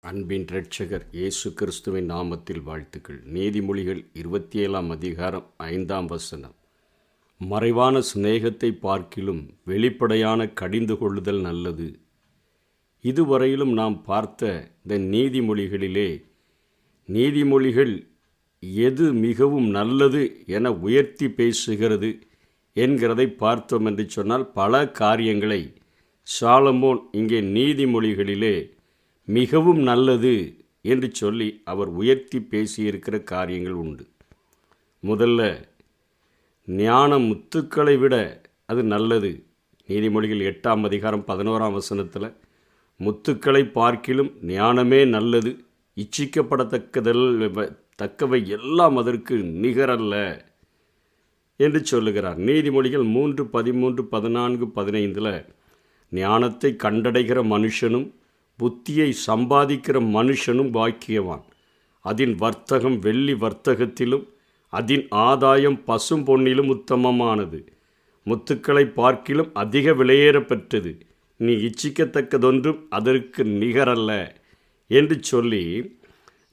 அன்பின் இரட்சகர் இயேசு கிறிஸ்துவின் நாமத்தில் வாழ்த்துக்கள். நீதிமொழிகள் 27 அதிகாரம் 5 மறைவான சிநேகத்தை பார்க்கிலும் வெளிப்படையான கடிந்து கொள்ளுதல் நல்லது. இதுவரையிலும் நாம் பார்த்த இந்த நீதிமொழிகளிலே நீதிமொழிகள் எது மிகவும் நல்லது என உயர்த்தி பேசுகிறது என்கிறதை பார்த்தோம் என்று சொன்னால், பல காரியங்களை சாலமோன் இங்கே நீதிமொழிகளிலே மிகவும் நல்லது என்று சொல்லி அவர் உயர்த்தி பேசியிருக்கிற காரியங்கள் உண்டு. முதல்ல, ஞான முத்துக்களை விட அது நல்லது. நீதிமொழிகள் 8 அதிகாரம் 11 முத்துக்களை பார்க்கிலும் ஞானமே நல்லது, இச்சிக்கப்படத்தக்கவை எல்லாம் அதற்கு நிகரல்ல என்று சொல்லுகிறார். நீதிமொழிகள் 3, 13, 14, 15 ஞானத்தை கண்டடைகிற மனுஷனும் புத்தியை சம்பாதிக்கிற மனுஷனும் பாக்கியவான். அதன் வர்த்தகம் வெள்ளி வர்த்தகத்திலும் அதன் ஆதாயம் பசும் பொன்னிலும் உத்தமமானது. முத்துக்களை பார்க்கிலும் அதிக விலையேறப்பெற்றது, நீ இச்சிக்கத்தக்கதொன்றும் அதற்கு நிகரல்ல என்று சொல்லி,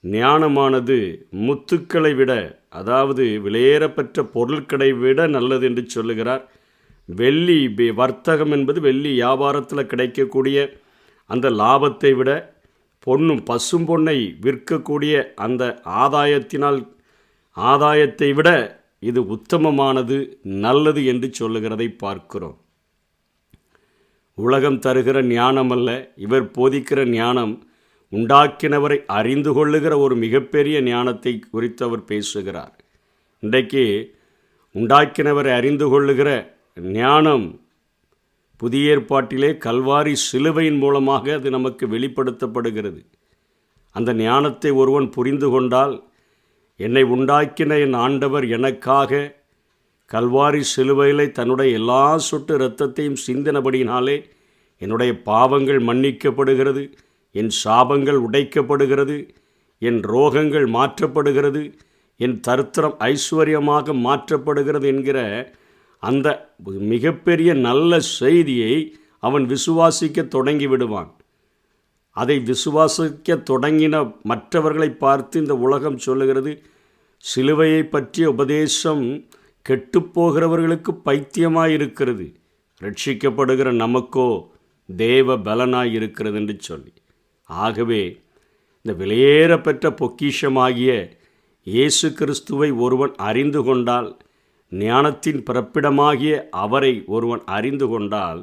ஞானமானது முத்துக்களை விட, அதாவது விலையேறப்பெற்ற பொருட்களை விட நல்லது என்று சொல்லுகிறார். வெள்ளி வர்த்தகம் என்பது வெள்ளி வியாபாரத்தில் கிடைக்கக்கூடிய அந்த லாபத்தை விட, பசும் பொன்னை விற்கக்கூடிய அந்த ஆதாயத்தை விட இது உத்தமமானது, நல்லது என்று சொல்லுகிறதை பார்க்கிறோம். உலகம் தருகிற ஞானம் அல்ல, இவர் போதிக்கிற ஞானம் உண்டாக்கினவரை அறிந்து கொள்ளுகிற ஒரு மிகப்பெரிய ஞானத்தை குறித்து அவர் பேசுகிறார். இன்றைக்கு உண்டாக்கினவரை அறிந்து கொள்ளுகிற ஞானம் புதிய ஏற்பாட்டிலே கல்வாரி சிலுவையின் மூலமாக அது நமக்கு வெளிப்படுத்தப்படுகிறது. அந்த ஞானத்தை ஒருவன் புரிந்து கொண்டால், என்னை உண்டாக்கின என் ஆண்டவர் எனக்காக கல்வாரி சிலுவையிலே தன்னுடைய எல்லா சொட்டு இரத்தத்தையும் சிந்தினபடியினாலே என்னுடைய பாவங்கள் மன்னிக்கப்படுகிறது, என் சாபங்கள் உடைக்கப்படுகிறது, என் ரோகங்கள் மாற்றப்படுகிறது, என் தரித்திரம் ஐஸ்வர்யமாக மாற்றப்படுகிறது என்கிற அந்த மிகப்பெரிய நல்ல செய்தியை அவன் விசுவாசிக்க தொடங்கி விடுவான். அதை விசுவாசிக்க தொடங்கின மற்றவர்களை பார்த்து இந்த உலகம் சொல்லுகிறது, சிலுவையை பற்றிய உபதேசம் கெட்டுப்போகிறவர்களுக்கு பைத்தியமாயிருக்கிறது, ரட்சிக்கப்படுகிற நமக்கோ தேவ பலனாய் இருக்கிறது என்று சொல்லி. ஆகவே இந்த விலையேறப்பெற்ற பொக்கிஷமாகிய இயேசு கிறிஸ்துவை ஒருவன் அறிந்து கொண்டால், ஞானத்தின் பிறப்பிடமாகிய அவரை ஒருவன் அறிந்து கொண்டால்,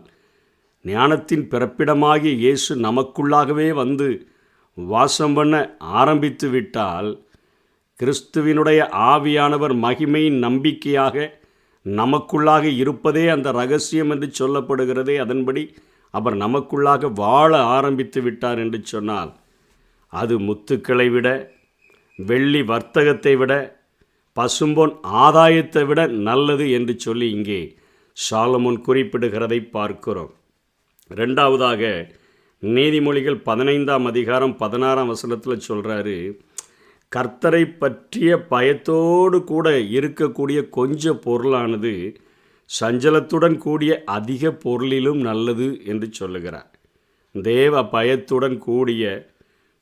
ஞானத்தின் பிறப்பிடமாகிய இயேசு நமக்குள்ளாகவே வந்து வாசம் பண்ண ஆரம்பித்து விட்டால், கிறிஸ்துவினுடைய ஆவியானவர் மகிமையின் நம்பிக்கையாக நமக்குள்ளாக இருப்பதே அந்த இரகசியம் என்று சொல்லப்படுகிறதே. அதன்படி அவர் நமக்குள்ளாக வாழ ஆரம்பித்து விட்டார் என்று சொன்னால், அது முத்துக்களை விட, வெள்ளி வர்த்தகத்தை விட, பசும்பொன் ஆதாயத்தை விட நல்லது என்று சொல்லி இங்கே சாலமோன் குறிப்பிடுகிறதை பார்க்கிறோம். ரெண்டாவதாக, நீதிமொழிகள் 15 அதிகாரம் 16 சொல்கிறாரு, கர்த்தரை பற்றிய பயத்தோடு கூட இருக்கக்கூடிய கொஞ்ச பொருளானது சஞ்சலத்துடன் கூடிய அதிக பொருளிலும் நல்லது என்று சொல்லுகிறார். தேவ பயத்துடன் கூடிய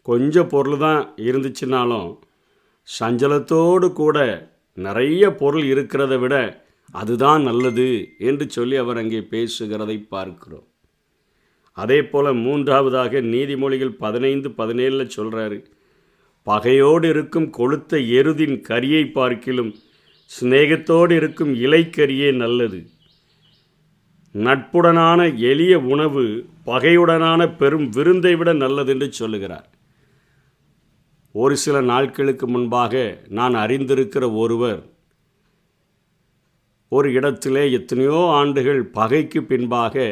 கொஞ்ச பொருள் தான் இருந்துச்சுனாலும், சஞ்சலத்தோடு கூட நிறைய பொருள் இருக்கிறத விட அதுதான் நல்லது என்று சொல்லி அவர் அங்கே பேசுகிறதை பார்க்கிறோம். அதே போல் மூன்றாவதாக நீதிமொழிகள் 15:17 சொல்கிறாரு, பகையோடு இருக்கும் கொளுத்த எருதின் கரியை பார்க்கிலும் சிநேகத்தோடு இருக்கும் இலைக்கரியே நல்லது. நட்புடனான எளிய உணவு பகையுடனான பெரும் விருந்தை விட நல்லது என்று சொல்லுகிறார். ஒரு சில நாட்களுக்கு முன்பாக நான் அறிந்திருக்கிற ஒருவர் ஒரு இடத்திலே எத்தனையோ ஆண்டுகள் பகைக்கு பின்பாக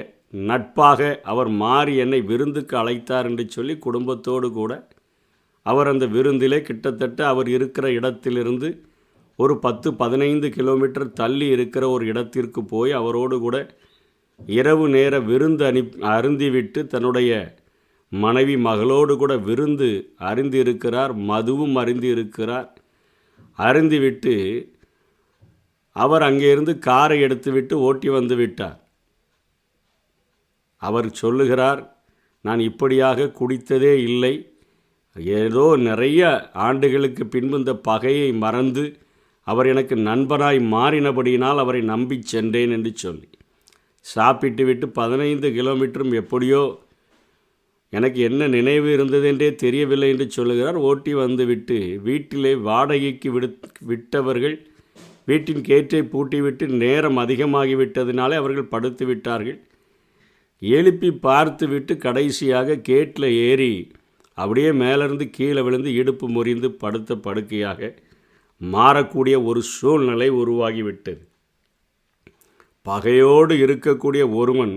நட்பாக அவர் மாறி என்னை விருந்துக்கு அழைத்தார் என்று சொல்லி குடும்பத்தோடு கூட அவர் அந்த விருந்திலே கிட்டத்தட்ட அவர் இருக்கிற இடத்திலிருந்து ஒரு 10-15 கிலோமீட்டர் தள்ளி இருக்கிற ஒரு இடத்திற்கு போய் அவரோடு கூட இரவு நேர விருந்து அருந்திவிட்டு தன்னுடைய மனைவி மகளோடு கூட விருந்து அருந்திருக்கிறார், மதுவும் அருந்திருக்கிறார். அருந்திவிட்டு அவர் அங்கேருந்து காரை எடுத்துவிட்டு ஓட்டி வந்து விட்டார். அவர் சொல்லுகிறார், நான் இப்படியாக குடித்ததே இல்லை, ஏதோ நிறைய ஆண்டுகளுக்கு பின்பு இந்த பகையை மறந்து அவர் எனக்கு நண்பராய் மாறினபடியினால் அவரை நம்பி சென்றேன் என்று சொல்லி சாப்பிட்டு விட்டு 15 கிலோமீட்டரும் எப்படியோ எனக்கு என்ன நினைவு இருந்தது என்றே தெரியவில்லை என்று சொல்லுகிறார். ஓட்டி வந்து விட்டு வீட்டிலே வாடகைக்கு விட்டவர்கள் வீட்டின் கேட்டை பூட்டிவிட்டு நேரம் அதிகமாகிவிட்டதினாலே அவர்கள் படுத்து விட்டார்கள். எழுப்பி பார்த்து விட்டு கடைசியாக கேட்டில் ஏறி அப்படியே மேலேருந்து கீழே விழுந்து இடுப்பு முறிந்து படுத்த படுக்கையாக மாறக்கூடிய ஒரு சூழ்நிலை உருவாகிவிட்டது. பகையோடு இருக்கக்கூடிய ஒருவன்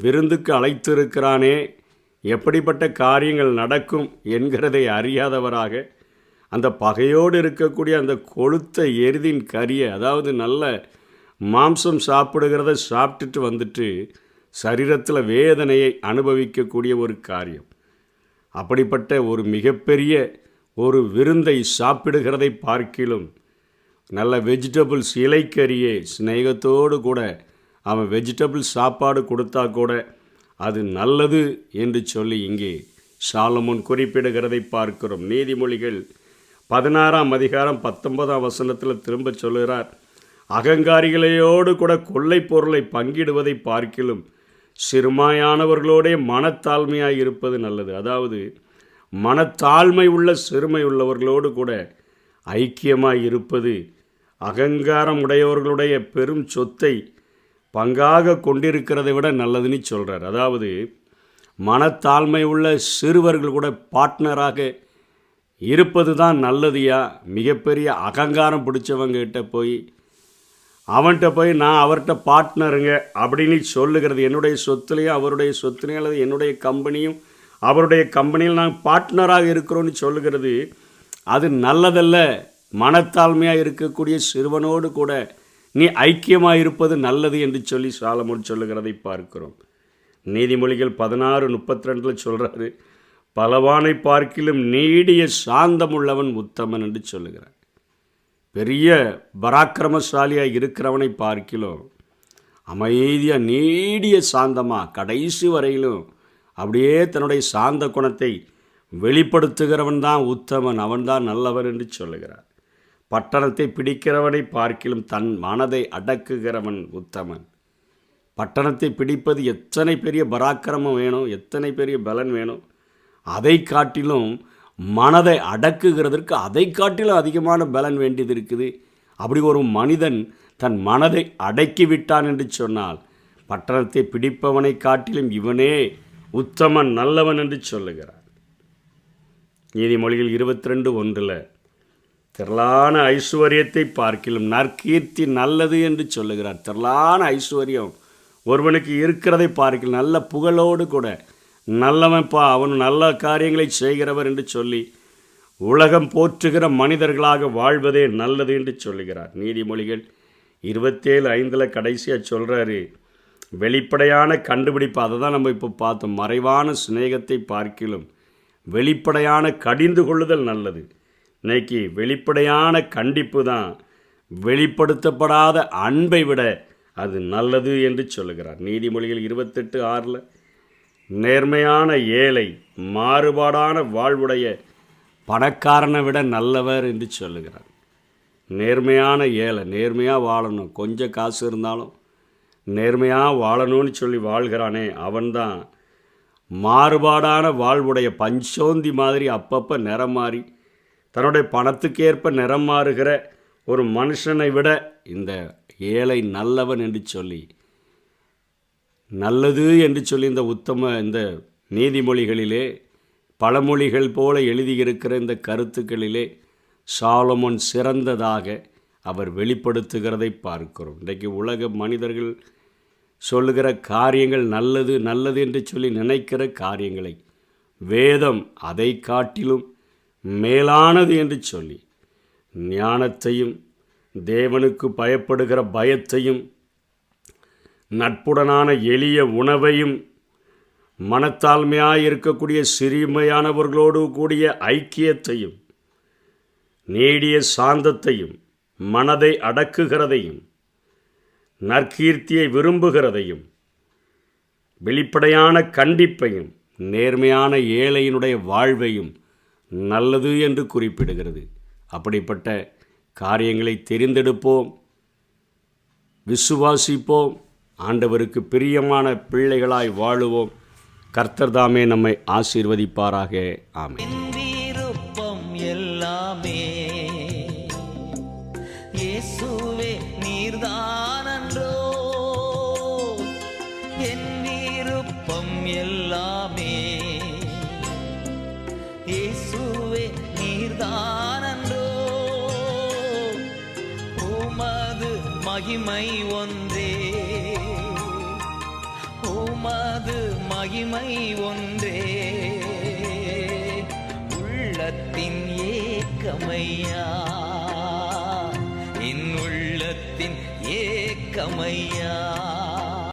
விருந்துக்கு அழைத்திருக்கிறானே, எப்படிப்பட்ட காரியங்கள் நடக்கும் என்கிறதை அறியாதவராக அந்த பகையோடு இருக்கக்கூடிய அந்த கொழுத்த எருதின் கறியை, அதாவது நல்ல மாம்சம் சாப்பிடுகிறத சாப்பிட்டுட்டு வந்துட்டு சரீரத்தில் வேதனையை அனுபவிக்கக்கூடிய ஒரு காரியம். அப்படிப்பட்ட ஒரு மிகப்பெரிய ஒரு விருந்தை சாப்பிடுகிறதை பார்க்கிலும் நல்ல வெஜிடபிள்ஸ் இலைக்கறியை சிநேகத்தோடு கூட அவன் வெஜிடபிள் சாப்பாடு கொடுத்தா கூட அது நல்லது என்று சொல்லி இங்கே சாலமோன் குறிப்பிடுகிறதை பார்க்கிறோம். நீதிமொழிகள் 16ஆம் அதிகாரம் 19ஆம் வசனத்தில் திரும்ப சொல்கிறார், அகங்காரிகளையோடு கூட கொள்ளை பொருளை பங்கிடுவதை பார்க்கிலும் சிறுமையானவர்களோடே மனத்தாழ்மையாக இருப்பது நல்லது. அதாவது மனத்தாழ்மை உள்ள சிறுமை உள்ளவர்களோடு கூட ஐக்கியமாக இருப்பது அகங்காரம் உடையவர்களுடைய பெரும் சொத்தை பங்காக கொண்டிருக்கிறதை விட நல்லதுன்னு சொல்கிறார். அதாவது மனத்தாழ்மை உள்ள சிறுவர்கள் கூட பார்ட்னராக இருப்பது தான் நல்லதுயா. மிகப்பெரிய அகங்காரம் பிடிச்சவங்ககிட்ட போய் அவன்கிட்ட போய் நான் அவர்கிட்ட பார்ட்னருங்க அப்படின்னு சொல்லுகிறது, என்னுடைய சொத்துலேயும் அவருடைய சொத்துலேயும் அல்லது என்னுடைய கம்பெனியும் அவருடைய கம்பெனியில் நாங்கள் பார்ட்னராக இருக்கிறோன்னு சொல்லுகிறது, அது நல்லதல்ல. மனத்தாழ்மையாக இருக்கக்கூடிய சிறுவனோடு கூட நீ ஐக்கியமாக இருப்பது நல்லது என்று சொல்லி சாலமோன் சொல்லுகிறதை பார்க்கிறோம். நீதிமொழிகள் 16:32 சொல்கிறாரு, பலவானை பார்க்கிலும் நீடிய சாந்தமுள்ளவன் உத்தமன் என்று சொல்லுகிறார். பெரிய பராக்கிரமசாலியாக இருக்கிறவனை பார்க்கிலும் அமைதியாக நீடிய சாந்தமாக கடைசி வரையிலும் அப்படியே தன்னுடைய சாந்த குணத்தை வெளிப்படுத்துகிறவன் தான் உத்தமன், அவன்தான் நல்லவன் என்று சொல்லுகிறார். பட்டணத்தை பிடிக்கிறவனை பார்க்கிலும் தன் மனதை அடக்குகிறவன் உத்தமன். பட்டணத்தை பிடிப்பது எத்தனை பெரிய பராக்கிரமம் வேணும், எத்தனை பெரிய பலன் வேணும். அதை காட்டிலும் மனதை அடக்குகிறதற்கு அதை காட்டிலும் அதிகமான பலன் வேண்டியது இருக்குது. அப்படி ஒரு மனிதன் தன் மனதை அடக்கிவிட்டான் என்று சொன்னால் பட்டணத்தை பிடிப்பவனை காட்டிலும் இவனே உத்தமன், நல்லவன் என்று சொல்லுகிறார். நீதிமொழிகள் 22:1 திரளான ஐஸ்வர்யத்தை பார்க்கிலும் நற்கீர்த்தி நல்லது என்று சொல்லுகிறார். திரளான ஐஸ்வர்யம் ஒருவனுக்கு இருக்கிறதை பார்க்கிலும் நல்ல புகழோடு கூட நல்லவன்ப்பா அவன் நல்ல காரியங்களை செய்கிறவர் என்று சொல்லி உலகம் போற்றுகிற மனிதர்களாக வாழ்வதே நல்லது என்று சொல்லுகிறார். நீதிமொழிகள் 27:5 கடைசியாக சொல்கிறாரு, வெளிப்படையான கண்டுபிடிப்பு. அதை தான் நம்ம இப்போ பார்த்தோம். மறைவான சிநேகத்தை பார்க்கிலும் வெளிப்படையான கடிந்து கொள்ளுதல் நல்லது. இன்னைக்கு வெளிப்படையான கண்டிப்பு தான் வெளிப்படுத்தப்படாத அன்பை விட அது நல்லது என்று சொல்லுகிறார். நீதிமொழிகள் 28:6 நேர்மையான ஏழை மாறுபாடான வாழ்வுடைய பணக்காரனை விட நல்லவர் என்று சொல்லுகிறார். நேர்மையான ஏழை நேர்மையாக வாழணும், கொஞ்சம் காசு இருந்தாலும் நேர்மையாக வாழணும்னு சொல்லி வாழ்கிறானே அவன்தான் மாறுபாடான வாழ்வுடைய பஞ்சோந்தி மாதிரி அப்பப்போ நிறம் மாறி தன்னுடைய பணத்துக்கேற்ப நிறம் மாறுகிற ஒரு மனுஷனை விட இந்த ஏழை நல்லவன் என்று சொல்லி நல்லது என்று சொல்லி இந்த நீதிமொழிகளிலே பழமொழிகள் போல எழுதியிருக்கிற இந்த கருத்துக்களிலே சாலமோன் சிறந்ததாக அவர் வெளிப்படுத்துகிறதை பார்க்கிறோம். இன்றைக்கு உலக மனிதர்கள் சொல்லுகிற காரியங்கள் நல்லது நல்லது என்று சொல்லி நினைக்கிற காரியங்களை வேதம் அதை காட்டிலும் மேலானது என்று சொல்லி ஞானத்தையும் தேவனுக்கு பயப்படுகிற பயத்தையும் நட்புடனான எளிய உணவையும் மனத்தாழ்மையாக இருக்கக்கூடிய சிறுமையானவர்களோடு கூடிய ஐக்கியத்தையும் நீடிய சாந்தத்தையும் மனதை அடக்குகிறதையும் நற்கீர்த்தியை விரும்புகிறதையும் வெளிப்படையான கண்டிப்பையும் நேர்மையான ஏழையினுடைய வாழ்வையும் நல்லது என்று குறிப்பிடுகிறது. அப்படிப்பட்ட காரியங்களை தெரிந்தெடுப்போம், விசுவாசிப்போம், ஆண்டவருக்கு பிரியமான பிள்ளைகளாய் வாழுவோம். கர்த்தர் தாமே நம்மை ஆசீர்வதிப்பாராக. ஆமென். விருப்பம் எல்லாமே இயேசுவே நீர்தானன்றோ, என் விருப்பம் எல்லாமே இயேசுவே நீர்தானன்றோ, உமது மகிமை ஒன்றே, உமது மகிமை ஒன்றே உள்ளத்தின் ஏக்கமையா, என் உள்ளத்தின் ஏக்கமையா.